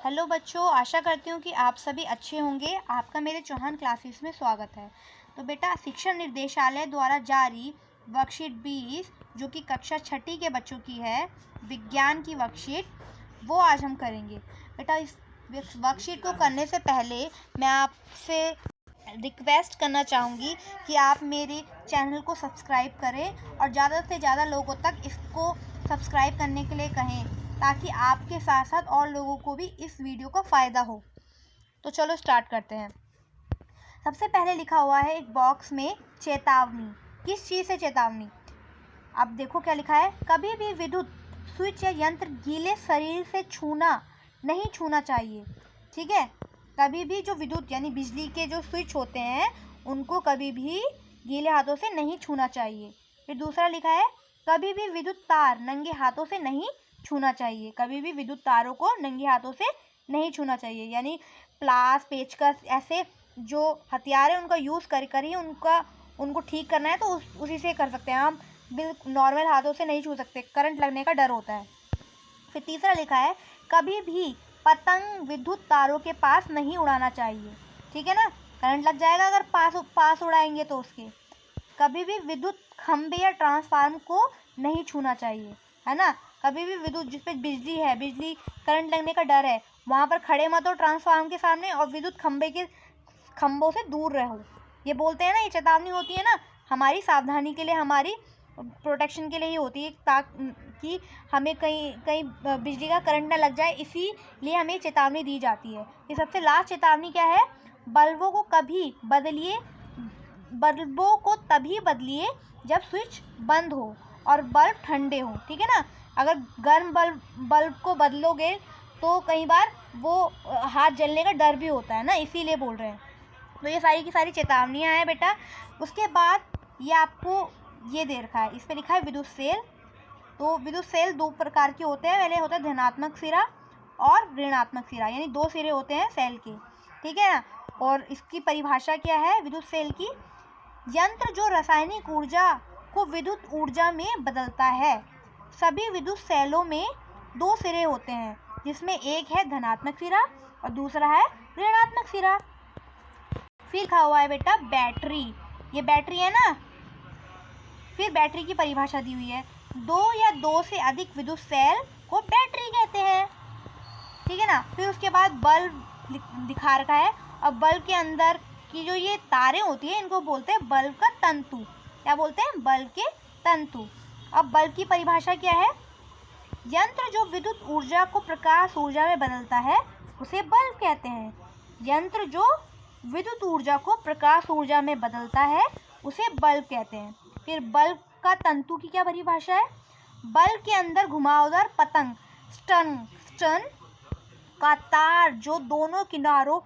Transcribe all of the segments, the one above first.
Hello बच्चों, आशा करती हूँ कि आप सभी अच्छे होंगे। आपका मेरे चौहान क्लासेस में स्वागत है। तो बेटा, शिक्षा निर्देशालय द्वारा जारी वर्कशीट 20 जो कि कक्षा छठी के बच्चों की है, विज्ञान की वर्कशीट, वो आज हम करेंगे। बेटा, इस वर्कशीट को करने से पहले मैं आपसे रिक्वेस्ट करना चाहूँगी कि आप मेरे चैनल को सब्सक्राइब करें और ज़्यादा से ज़्यादा लोगों तक इसको सब्सक्राइब करने के लिए कहें, ताकि आपके साथ साथ और लोगों को भी इस वीडियो का फ़ायदा हो। तो चलो स्टार्ट करते हैं। सबसे पहले लिखा हुआ है एक बॉक्स में चेतावनी। किस चीज़ से चेतावनी? अब देखो क्या लिखा है। कभी भी विद्युत स्विच या यंत्र गीले शरीर से नहीं छूना चाहिए। ठीक है, कभी भी जो विद्युत यानी बिजली के जो स्विच होते हैं उनको कभी भी गीले हाथों से नहीं छूना चाहिए। फिर दूसरा लिखा है, कभी भी विद्युत तार नंगे हाथों से नहीं छूना चाहिए। कभी भी विद्युत तारों को नंगे हाथों से नहीं छूना चाहिए, यानी प्लास, पेचकस, ऐसे जो हथियार है उनका यूज़ कर ही उनको ठीक करना है, तो उसी से कर सकते हैं। हम बिल्कुल नॉर्मल हाथों से नहीं छू सकते, करंट लगने का डर होता है। फिर तीसरा लिखा है, कभी भी पतंग विद्युत तारों के पास नहीं उड़ाना चाहिए। ठीक है ना, करंट लग जाएगा अगर पास उड़ाएंगे तो उसके। कभी भी विद्युत खंभे या ट्रांसफार्मर को नहीं छूना चाहिए, है ना। कभी भी विद्युत जिस पे बिजली है, बिजली करंट लगने का डर है, वहाँ पर खड़े मत हो ट्रांसफार्मर के सामने, और विद्युत खंभों से दूर रहो। ये बोलते हैं ना, ये चेतावनी होती है ना, हमारी सावधानी के लिए, हमारी प्रोटेक्शन के लिए ही होती है, ताकि हमें कहीं बिजली का करंट ना लग जाए, इसीलिए हमें चेतावनी दी जाती है। ये सबसे लास्ट चेतावनी क्या है? बल्बों को तभी बदलिए जब स्विच बंद हो और बल्ब ठंडे हो। ठीक है ना, अगर गर्म बल्ब को बदलोगे तो कई बार वो हाथ जलने का डर भी होता है ना, इसीलिए बोल रहे हैं। तो ये सारी की सारी चेतावनियाँ हैं बेटा। उसके बाद ये आपको ये दे रखा है, इस पर लिखा है विद्युत सेल। तो विद्युत सेल दो प्रकार के होते हैं। पहले होता है धनात्मक सिरा और ऋणात्मक सिरा, यानी दो सिरे होते हैं सेल के। ठीक है ना, और इसकी परिभाषा क्या है विद्युत सेल की? यंत्र जो रासायनिक ऊर्जा को विद्युत ऊर्जा में बदलता है। सभी विद्युत सेलों में दो सिरे होते हैं, जिसमें एक है धनात्मक सिरा और दूसरा है ऋणात्मक सिरा। फिर लिखा हुआ है बेटा बैटरी। ये बैटरी है ना। फिर बैटरी की परिभाषा दी हुई है, दो या दो से अधिक विद्युत सेल को बैटरी कहते हैं। ठीक है ना। फिर उसके बाद बल्ब दिखा रखा है, और बल्ब के अंदर की जो ये तारें होती है इनको बोलते हैं बल्ब का तंतु। क्या बोलते हैं? बल्ब के तंतु। अब बल्ब की परिभाषा क्या है? यंत्र जो विद्युत ऊर्जा को प्रकाश ऊर्जा में बदलता है उसे बल्ब कहते हैं। यंत्र जो विद्युत ऊर्जा को प्रकाश ऊर्जा में बदलता है उसे बल्ब कहते हैं। फिर बल्ब का तंतु की क्या परिभाषा है? बल्ब के अंदर घुमावदार पतंग स्टन का तार जो दोनों किनारों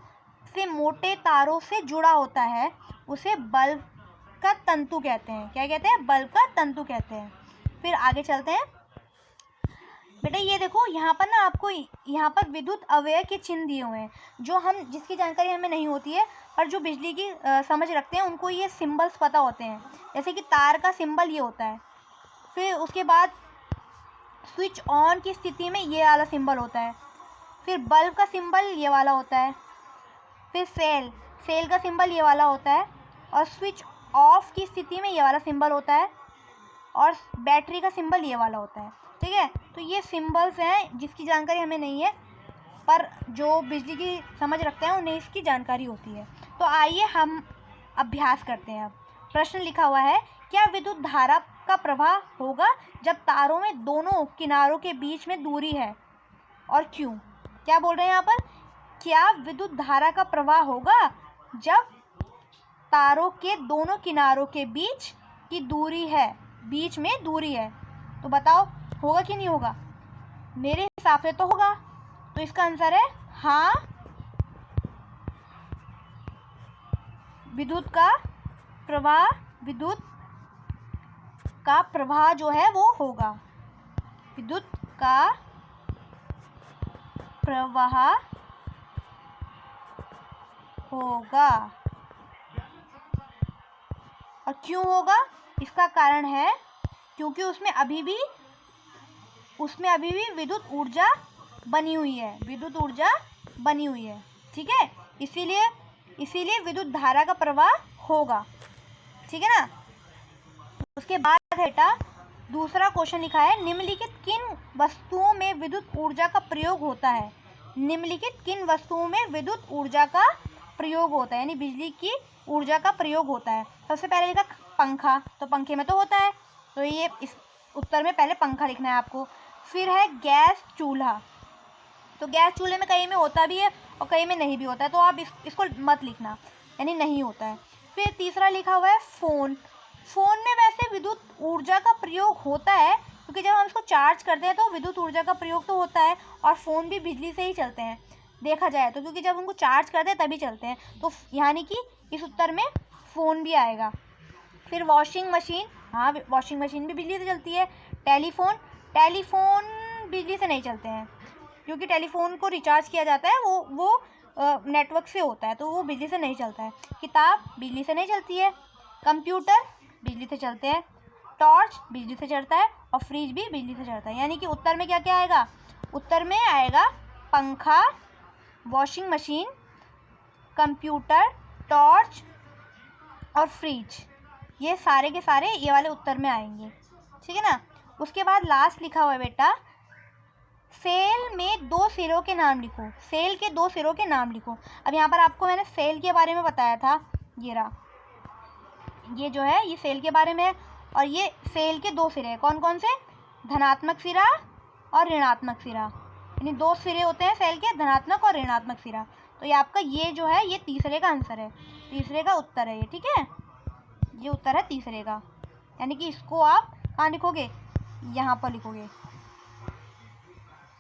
से मोटे तारों से जुड़ा होता है उसे बल्ब का तंतु कहते हैं। क्या कहते हैं? बल्ब का तंतु कहते हैं। फिर आगे चलते हैं बेटा। ये देखो, यहाँ पर ना आपको यहाँ पर विद्युत अवयव के चिन्ह दिए हुए हैं, जिसकी जानकारी हमें नहीं होती है, पर जो बिजली की समझ रखते हैं उनको ये सिंबल्स पता होते हैं। जैसे कि तार का सिंबल ये होता है। फिर उसके बाद स्विच ऑन की स्थिति में ये वाला सिंबल होता है। फिर बल्ब का सिंबल ये वाला होता है। फिर सेल का सिंबल ये वाला होता है, और स्विच ऑफ की स्थिति में ये वाला सिंबल होता है, और बैटरी का सिंबल ये वाला होता है। ठीक है, तो ये सिंबल्स हैं जिसकी जानकारी हमें नहीं है, पर जो बिजली की समझ रखते हैं उन्हें इसकी जानकारी होती है। तो आइए हम अभ्यास करते हैं। अब प्रश्न लिखा हुआ है, क्या विद्युत धारा का प्रवाह होगा जब तारों में दोनों किनारों के बीच में दूरी है, और क्यों? क्या बोल रहे हैं यहाँ पर? क्या विद्युत धारा का प्रवाह होगा जब तारों के दोनों किनारों के बीच की दूरी है, बीच में दूरी है? तो बताओ होगा कि नहीं होगा? मेरे हिसाब से तो होगा। तो इसका आंसर है हाँ, विद्युत का प्रवाह जो है वो होगा। विद्युत का प्रवाह होगा। और क्यों होगा? इसका कारण है क्योंकि उसमें अभी भी विद्युत ऊर्जा बनी हुई है, विद्युत ऊर्जा बनी हुई है, ठीक है। इसीलिए विद्युत धारा का प्रवाह होगा, ठीक है ना। उसके बाद बेटा दूसरा क्वेश्चन लिखा है, निम्नलिखित किन वस्तुओं में विद्युत ऊर्जा का प्रयोग होता है। निम्नलिखित किन वस्तुओं में विद्युत ऊर्जा का प्रयोग होता है, यानी बिजली की ऊर्जा का प्रयोग होता है। सबसे पहले लिखा पंखा, तो पंखे में तो होता है, तो ये इस उत्तर में पहले पंखा लिखना है आपको। फिर है गैस चूल्हा, तो गैस चूल्हे में कहीं में होता भी है और कहीं में नहीं भी होता है, तो आप इसको मत लिखना, यानी नहीं होता है। फिर तीसरा लिखा हुआ है फ़ोन। फ़ोन में वैसे विद्युत ऊर्जा का प्रयोग होता है, क्योंकि जब हम इसको चार्ज करते हैं तो विद्युत ऊर्जा का प्रयोग तो होता है, और फ़ोन भी बिजली से ही चलते हैं देखा जाए तो, क्योंकि जब उनको चार्ज करते हैं तभी चलते हैं, तो यानी कि इस उत्तर में फ़ोन भी आएगा। फिर वॉशिंग मशीन, हाँ वॉशिंग मशीन भी बिजली से चलती है। टेलीफोन बिजली से नहीं चलते हैं, क्योंकि टेलीफोन को रिचार्ज किया जाता है, वो नेटवर्क से होता है, तो वो बिजली से नहीं चलता है। किताब बिजली से नहीं चलती है। कंप्यूटर बिजली से चलते हैं। टॉर्च बिजली से चलता है, और फ्रिज भी बिजली से चलता है। यानी कि उत्तर में क्या क्या आएगा, उत्तर में आएगा पंखा, वॉशिंग मशीन, कंप्यूटर, टॉर्च और फ्रिज, ये सारे के सारे ये वाले उत्तर में आएंगे, ठीक है ना। उसके बाद लास्ट लिखा हुआ है बेटा, सेल में 2 सिरों के नाम लिखो। सेल के 2 सिरों के नाम लिखो। अब यहाँ पर आपको मैंने सेल के बारे में बताया था, ये रहा, ये जो है ये सेल के बारे में है, और ये सेल के 2 सिरे कौन कौन से, धनात्मक सिरा और ऋणात्मक सिरा, यानी 2 सिरे होते हैं सेल के, धनात्मक और ऋणात्मक सिरा। तो ये आपका ये जो है ये तीसरे का आंसर है, तीसरे का उत्तर है ये, ठीक है, ये उत्तर है तीसरे का। यानी कि इसको आप कहाँ लिखोगे, यहाँ पर लिखोगे,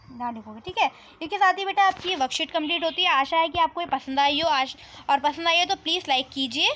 यहाँ लिखोगे, ठीक है। इसके साथ ही बेटा आपकी वर्कशीट कंप्लीट होती है। आशा है कि आपको ये पसंद आई हो, और पसंद आई हो तो प्लीज़ लाइक कीजिए।